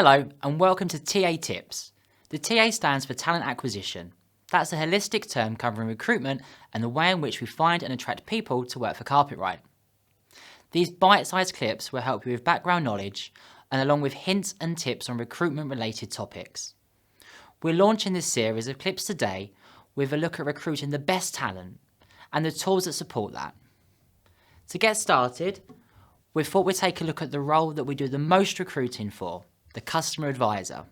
Hello and welcome to TA Tips. The TA stands for Talent Acquisition. That's a holistic term covering recruitment and the way in which we find and attract people to work for Carpetright. These bite-sized clips will help you with background knowledge and along with hints and tips on recruitment-related topics. We're launching this series of clips today with a look at recruiting the best talent and the tools that support that. To get started, we thought we'd take a look at the role that we do the most recruiting for, the customer advisor.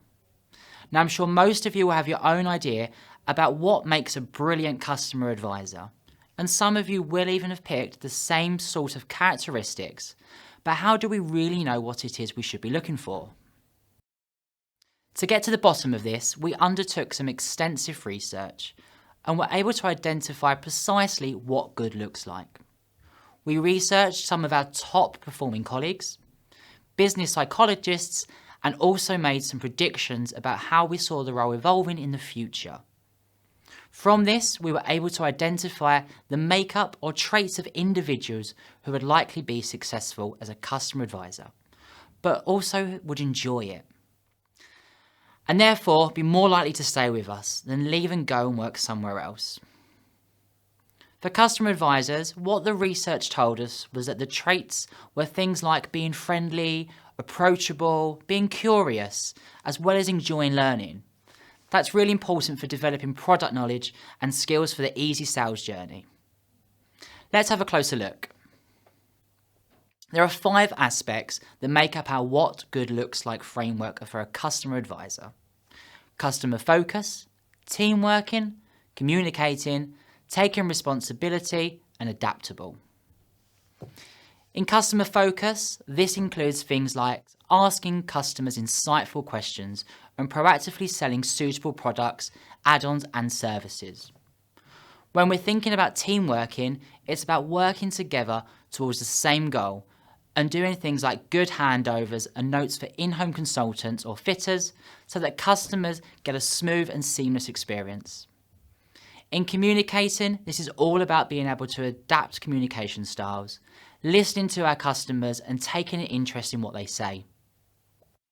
Now, I'm sure most of you will have your own idea about what makes a brilliant customer advisor, and some of you will even have picked the same sort of characteristics, but how do we really know what it is we should be looking for? To get to the bottom of this, we undertook some extensive research and were able to identify precisely what good looks like. We researched some of our top performing colleagues, business psychologists, and also made some predictions about how we saw the role evolving in the future. From this, we were able to identify the makeup or traits of individuals who would likely be successful as a customer advisor, but also would enjoy it, and therefore be more likely to stay with us than leave and go and work somewhere else. For customer advisors, what the research told us was that the traits were things like being friendly, approachable, being curious, as well as enjoying learning. That's really important for developing product knowledge and skills for the easy sales journey. Let's have a closer look. There are 5 aspects that make up our what good looks like framework for a customer advisor: customer focus, team working, communicating, taking responsibility, and adaptable. In customer focus, this includes things like asking customers insightful questions and proactively selling suitable products, add-ons and services. When we're thinking about team working, it's about working together towards the same goal and doing things like good handovers and notes for in-home consultants or fitters so that customers get a smooth and seamless experience. In communicating, this is all about being able to adapt communication styles, listening to our customers and taking an interest in what they say.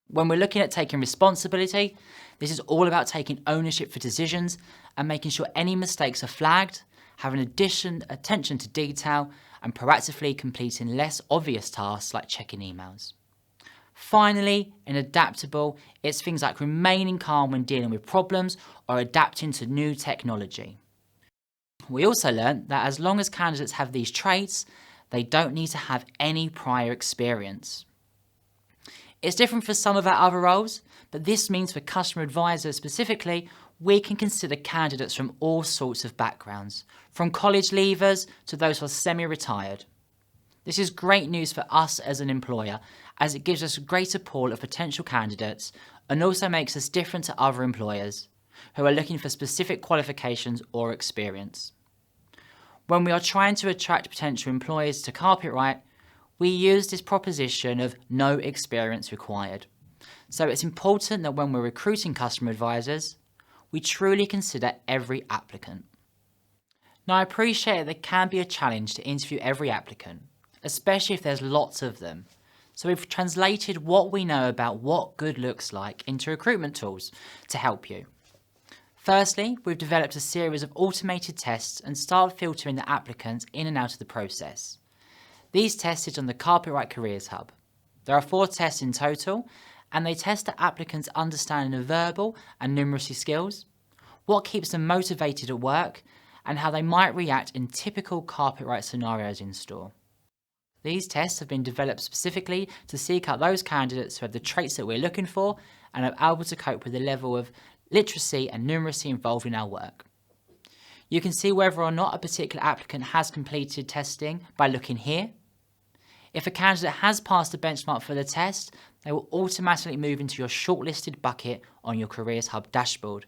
When we're looking at taking responsibility, this is all about taking ownership for decisions and making sure any mistakes are flagged, having attention to detail, and proactively completing less obvious tasks like checking emails. Finally, in adaptable, it's things like remaining calm when dealing with problems or adapting to new technology. We also learned that as long as candidates have these traits, they don't need to have any prior experience. It's different for some of our other roles, but this means for customer advisors specifically, we can consider candidates from all sorts of backgrounds, from college leavers to those who are semi-retired. This is great news for us as an employer, as it gives us a greater pool of potential candidates and also makes us different to other employers who are looking for specific qualifications or experience. When we are trying to attract potential employers to Carpetright, we use this proposition of no experience required. So it's important that when we're recruiting customer advisors, we truly consider every applicant. Now, I appreciate that it can be a challenge to interview every applicant, especially if there's lots of them. So we've translated what we know about what good looks like into recruitment tools to help you. Firstly, we've developed a series of automated tests and started filtering the applicants in and out of the process. These tests sit on the Carpetright Careers Hub. There are 4 tests in total, and they test the applicants' understanding of verbal and numeracy skills, what keeps them motivated at work, and how they might react in typical Carpetright scenarios in store. These tests have been developed specifically to seek out those candidates who have the traits that we're looking for and are able to cope with the level of literacy and numeracy involved in our work. You can see whether or not a particular applicant has completed testing by looking here. If a candidate has passed the benchmark for the test, they will automatically move into your shortlisted bucket on your Careers Hub dashboard.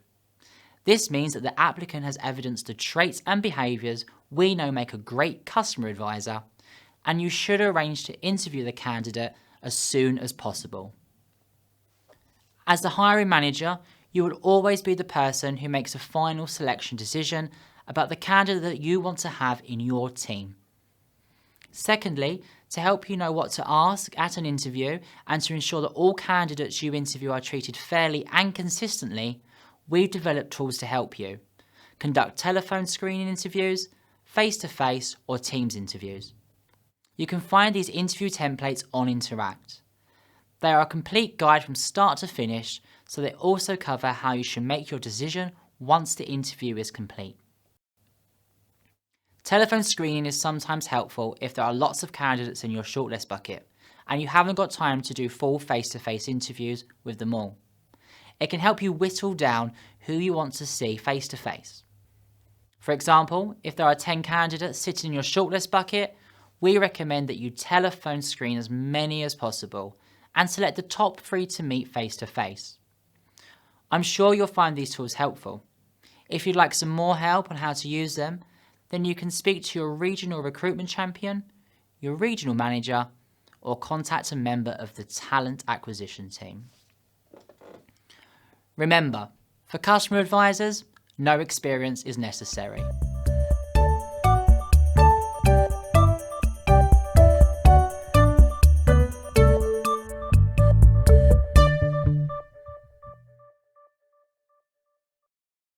This means that the applicant has evidenced the traits and behaviours we know make a great customer advisor, and you should arrange to interview the candidate as soon as possible. As the hiring manager, you will always be the person who makes a final selection decision about the candidate that you want to have in your team. Secondly, to help you know what to ask at an interview and to ensure that all candidates you interview are treated fairly and consistently, we've developed tools to help you. Conduct telephone screening interviews, face-to-face or Teams interviews. You can find these interview templates on Interact. They are a complete guide from start to finish, so they also cover how you should make your decision once the interview is complete. Telephone screening is sometimes helpful if there are lots of candidates in your shortlist bucket and you haven't got time to do full face-to-face interviews with them all. It can help you whittle down who you want to see face-to-face. For example, if there are 10 candidates sitting in your shortlist bucket, we recommend that you telephone screen as many as possible and select the top 3 to meet face-to-face. I'm sure you'll find these tools helpful. If you'd like some more help on how to use them, then you can speak to your regional recruitment champion, your regional manager, or contact a member of the talent acquisition team. Remember, for customer advisors, no experience is necessary.